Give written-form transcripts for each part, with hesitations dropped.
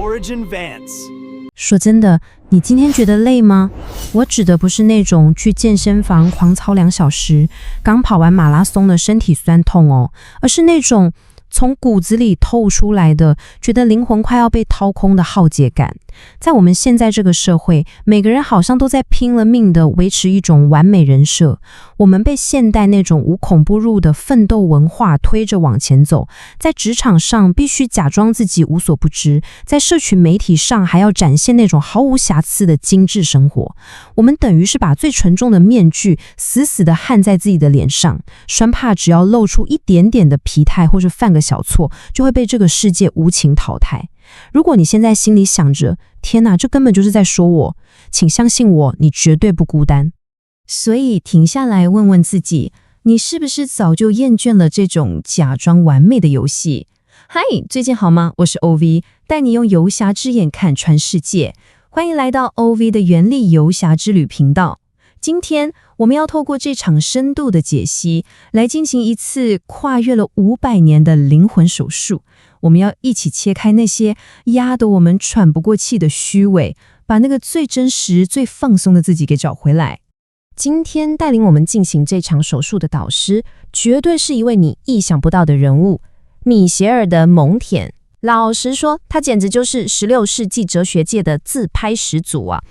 Origin Vance。說真的，你今天覺得累嗎？我指的不是那種去健身房狂操2小時，剛跑完馬拉松的身體酸痛哦，而是那種從骨子裡透出來的，覺得靈魂快要被掏空的浩劫感。在我們現在這個社會，每個人好像都在拼了命的維持一種完美人設。我們被現代那種無孔不入的奮鬥文化推着往前走，在職場上必須假裝自己無所不知，在社群媒體上還要展現那種毫無瑕疵的精緻生活。我們等於是把最沉重的面具死死地焊在自己的臉上，生怕只要露出一點點的疲態或是犯個小錯，就會被這個世界無情淘汰。如果你現在心裡想着天哪，這根本就是在說我，請相信我，你絕對不孤單。所以停下來問問自己，你是不是早就厭倦了這種假裝完美的遊戲？嗨，最近好嗎？我是 OV， 帶你用游俠之眼看穿世界。歡迎來到 OV 的原力游俠之旅頻道。今天我們要透過這場深度的解析，來進行一次跨越了500年的靈魂手術。我們要一起切開那些壓得我們喘不過氣的虛偽，把那個最真實、最放鬆的自己給找回來。今天帶領我們進行這場手術的導師，絕對是一位你意想不到的人物——米歇爾的蒙恬。老實說，他簡直就是16世紀哲學界的自拍始祖啊！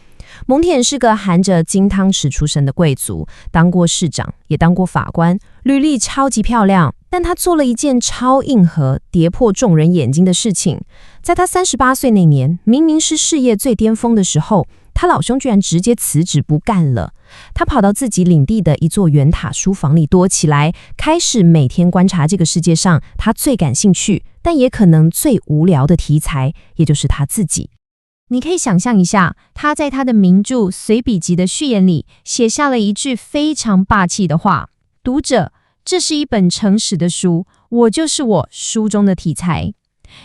蒙恬是個含着金湯匙出身的貴族，當過市長，也當過法官，履歷超級漂亮。但他做了一件超硬核、跌破眾人眼睛的事情。在他38歲那年，明明是事業最巔峰的時候，他老兄居然直接辭職不幹了。他跑到自己領地的一座圓塔書房裡躲起來，開始每天觀察這個世界上他最感興趣，但也可能最無聊的題材，也就是他自己。你可以想象一下，他在他的名著《隨筆集》的序言裡寫下了一句非常霸氣的話：讀者，這是一本誠實的書，我就是我書中的題材。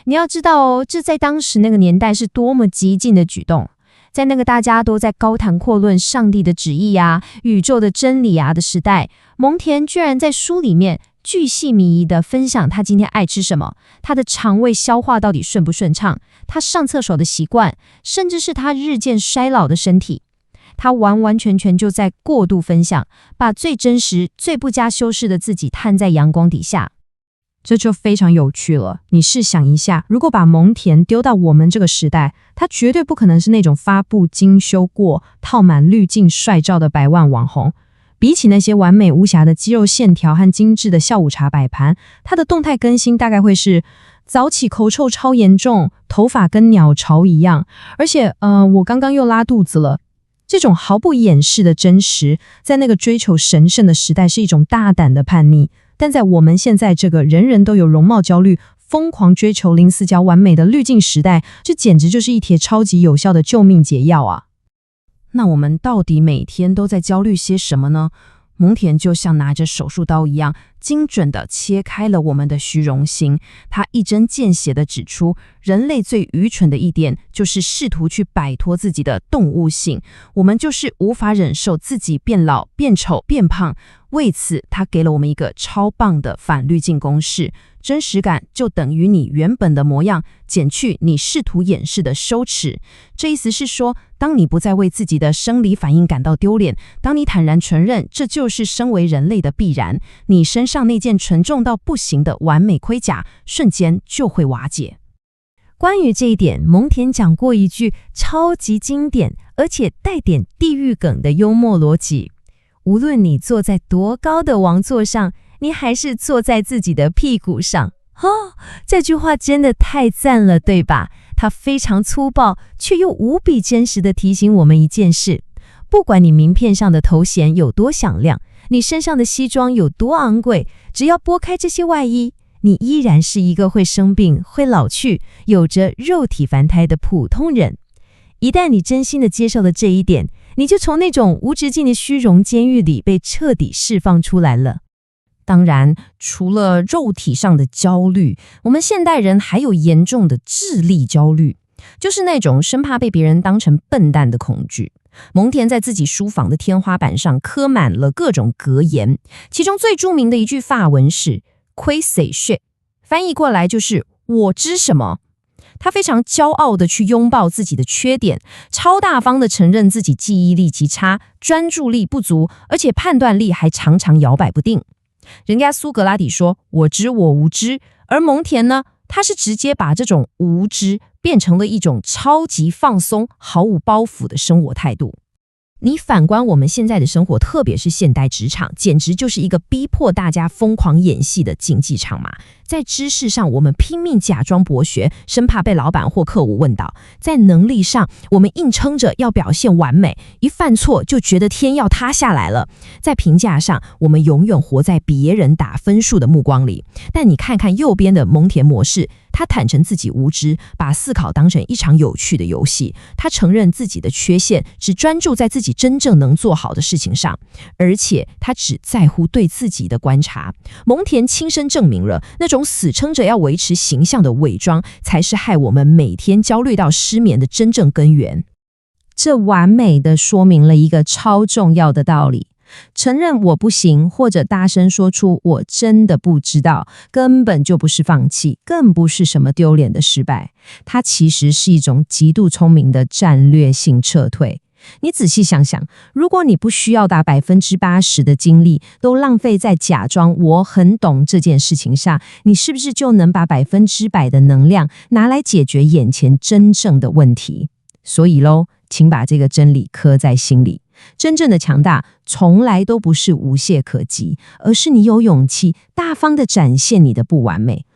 你要知道哦，這在當時那個年代是多麼激進的舉動。在那個大家都在高談闊論上帝的旨意啊、宇宙的真理啊的時代，蒙恬居然在書裡面巨細靡遺地分享他今天愛吃什麼，他的腸胃消化到底順不順暢，他上廁所的習慣，甚至是他日漸衰老的身體。他完完全全就在過度分享，把最真實、最不加修飾的自己攤在陽光底下。這就非常有趣了。你試想一下，如果把蒙恬丟到我們這個時代，他絕對不可能是那種發布精修過、套滿濾鏡帥照的百萬網紅。比起那些完美無瑕的肌肉線條和精緻的下午茶擺盤，他的動態更新大概會是早起口臭超嚴重，頭髮跟鳥巢一樣，而且我剛剛又拉肚子了。這種毫不掩飾的真實，在那個追求神聖的時代是一種大膽的叛逆，但在我們現在這個人人都有容貌焦慮、瘋狂追求零死角完美的濾鏡時代，這簡直就是一帖超級有效的救命解藥啊！那我們到底每天都在焦慮些什麼呢？蒙恬就像拿着手術刀一樣，精準地切開了我們的虛榮心。他一針見血地指出，人類最愚蠢的一點，就是試圖去擺脫自己的動物性。我們就是無法忍受自己變老、變醜、變胖。為此，他給了我們一個超棒的反濾鏡公式：真實感就等於你原本的模樣，減去你試圖掩飾的羞恥。這意思是說，當你不再為自己的生理反應感到丟臉，當你坦然承認這就是身為人類的必然，你身上那件沉重到不行的完美盔甲，瞬間就會瓦解。關於這一點，蒙恬講過一句超級經典，而且帶點地獄梗的幽默邏輯：無論你坐在多高的王座上，你還是坐在自己的屁股上。這句話真的太讚了，對吧？它非常粗暴，卻又無比真實地提醒我們一件事：不管你名片上的頭銜有多響亮，你身上的西裝有多昂貴，只要撥開這些外衣，你依然是一個會生病、會老去、有着肉體凡胎的普通人。一旦你真心地接受了這一點，你就從那種無止境的虛榮監獄裡被徹底釋放出來了。當然，除了肉體上的焦慮，我們現代人還有嚴重的智力焦慮，就是那種生怕被別人當成笨蛋的恐懼。蒙恬在自己書房的天花板上刻滿了各種格言，其中最著名的一句法文是 "Qui sait", 翻譯過來就是"我知什麼"。他非常驕傲地去擁抱自己的缺點，超大方地承認自己記憶力極差，專注力不足，而且判斷力還常常搖擺不定。人家蘇格拉底說我知我無知，而蒙恬呢，他是直接把這種無知變成了一種超級放鬆、毫無包袱的生活態度。你反觀我們現在的生活，特別是現代職場，簡直就是一個逼迫大家瘋狂演戲的競技場嘛。在知識上，我們拼命假裝博學，生怕被老闆或客戶問到；在能力上，我們硬撐着要表現完美，一犯錯就覺得天要塌下來了；在評價上，我們永遠活在別人打分數的目光裡。但你看看右邊的蒙恬模式，他坦誠自己無知，把思考當成一場有趣的遊戲。他承認自己的缺陷，只專注在自己真正能做好的事情上，而且他只在乎對自己的觀察。蒙恬親身證明了，那種死撐着要維持形象的偽裝，才是害我們每天焦慮到失眠的真正根源。這完美的說明了一個超重要的道理：承認我不行，或者大聲說出我真的不知道，根本就不是放棄，更不是什麼丟臉的失敗。它其實是一種極度聰明的戰略性撤退。你仔細想想，如果你不需要把80%的精力都浪費在假裝我很懂這件事情上，你是不是就能把100%的能量拿來解決眼前真正的問題？所以咯，請把這個真理刻在心裡。真正的強大從來都不是無懈可擊，而是你有勇氣大方地展現你的不完美。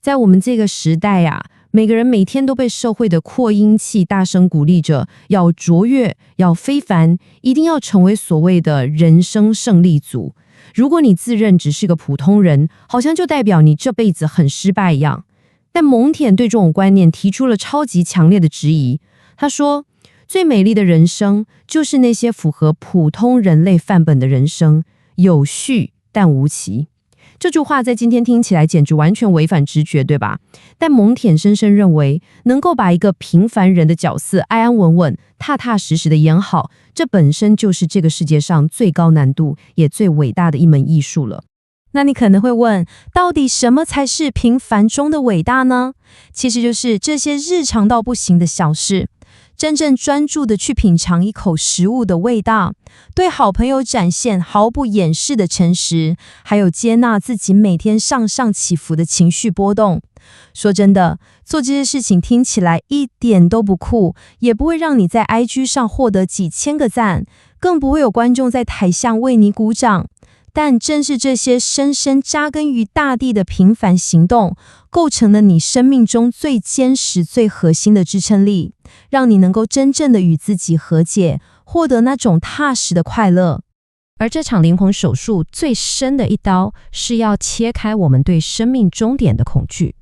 在我們這個時代啊，每個人每天都被社會的擴音器大聲鼓勵着要卓越，要非凡，一定要成為所謂的人生勝利組。如果你自認只是個普通人，好像就代表你這輩子很失敗一樣。但蒙恬對這種觀念提出了超級強烈的質疑。他說，最美麗的人生就是那些符合普通人類範本的人生，有序但無奇。這句話在今天聽起來簡直完全違反直覺，對吧？但蒙恬深深認為，能夠把一個平凡人的角色安安穩穩、踏踏實實的演好，這本身就是這個世界上最高難度也最偉大的一門藝術了。那你可能會問，到底什麼才是平凡中的偉大呢？其實就是這些日常到不行的小事。真正專注地去品嘗一口食物的味道，對好朋友展現毫不掩飾的誠實，還有接納自己每天上上起伏的情緒波動。說真的，做這些事情聽起來一點都不酷，也不會讓你在 IG 上獲得幾千個讚，更不會有觀眾在台下為你鼓掌。但正是這些深深扎根於大地的平凡行動，構成了你生命中最堅實、最核心的支撐力，讓你能夠真正的與自己和解，獲得那種踏實的快樂。而這場靈魂手術最深的一刀，是要切開我們對生命終點的恐懼。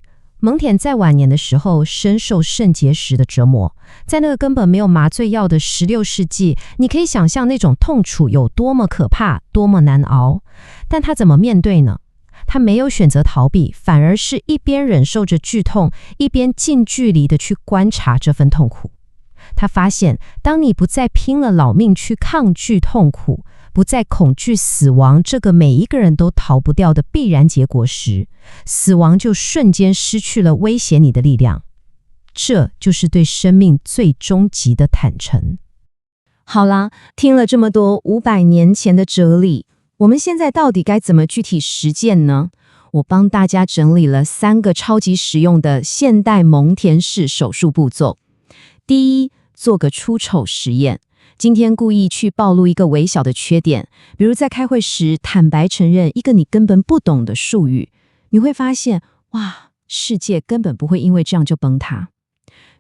蒙恬在晚年的時候深受腎結石的折磨，在那個根本沒有麻醉藥的16世紀，你可以想象那種痛楚有多麼可怕，多麼難熬。但他怎麼面對呢？他沒有選擇逃避，反而是一邊忍受着劇痛，一邊近距離的去觀察這份痛苦。他發現，當你不再拼了老命去抗拒痛苦，不再恐懼死亡這個每一個人都逃不掉的必然結果時，死亡就瞬間失去了威脅你的力量。這就是對生命最終極的坦誠。好啦，聽了這麼多500年前的哲理，我們現在到底該怎麼具體實踐呢？我幫大家整理了3個超級實用的現代蒙恬式手術步驟。第一，做個出醜實驗。今天故意去暴露一個微小的缺點，比如在開會時坦白承認一個你根本不懂的術語，你會發現，哇，世界根本不會因為這樣就崩塌。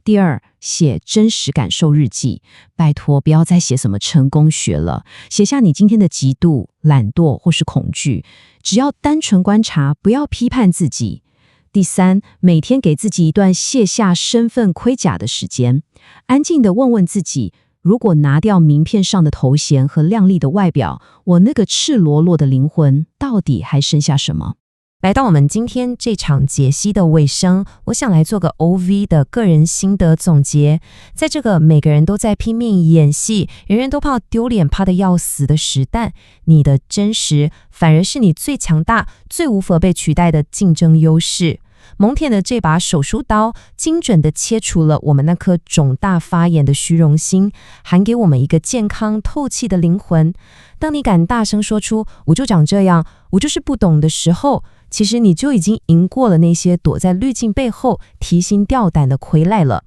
第二，寫真實感受日記，拜託不要再寫什麼成功學了，寫下你今天的嫉妒、懶惰或是恐懼，只要單純觀察，不要批判自己。第三，每天給自己一段卸下身份盔甲的時間，安靜地問問自己，如果拿掉名片上的頭銜和亮麗的外表，我那個赤裸裸的靈魂到底還剩下什麼？來到我們今天這場解析的尾聲，我想來做個 OV 的個人心得總結。在這個每個人都在拼命演戲，人人都怕丟臉、怕得要死的時代，你的真實反而是你最強大、最無法被取代的競爭優勢。蒙恬的這把手術刀精準地切除了我們那顆腫大發炎的虛榮心，還給我們一個健康透氣的靈魂。當你敢大聲說出“我就長這樣，我就是不懂”的時候，其實你就已經贏過了那些躲在濾鏡背後提心吊膽的傀儡了。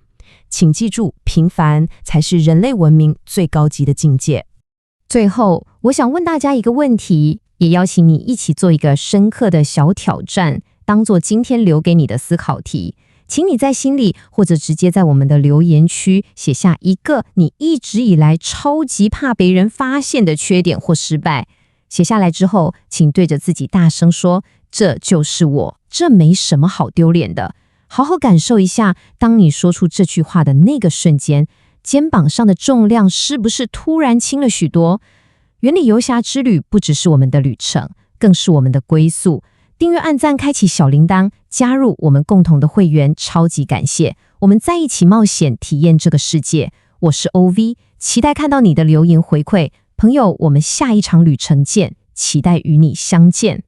請記住，平凡才是人類文明最高級的境界。最後，我想問大家一個問題，也邀請你一起做一個深刻的小挑戰，當做今天留給你的思考題。請你在心裡，或者直接在我們的留言區寫下一個你一直以來超級怕被人發現的缺點或失敗。寫下來之後，請對着自己大聲說：“這就是我，這沒什麼好丟臉的。”好好感受一下，當你說出這句話的那個瞬間，肩膀上的重量是不是突然輕了許多？原理遊俠之旅不只是我們的旅程，更是我們的歸宿。訂閱、按讚、開啟小鈴鐺，加入我們共同的會員，超級感謝！我們在一起冒險，體驗這個世界。我是 OV， 期待看到你的留言回饋。朋友，我們下一場旅程見，期待與你相見。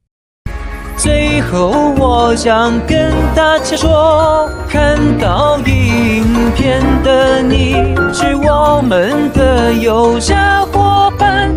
最後我想跟大家說，看到影片的你是我們的遊俠夥伴。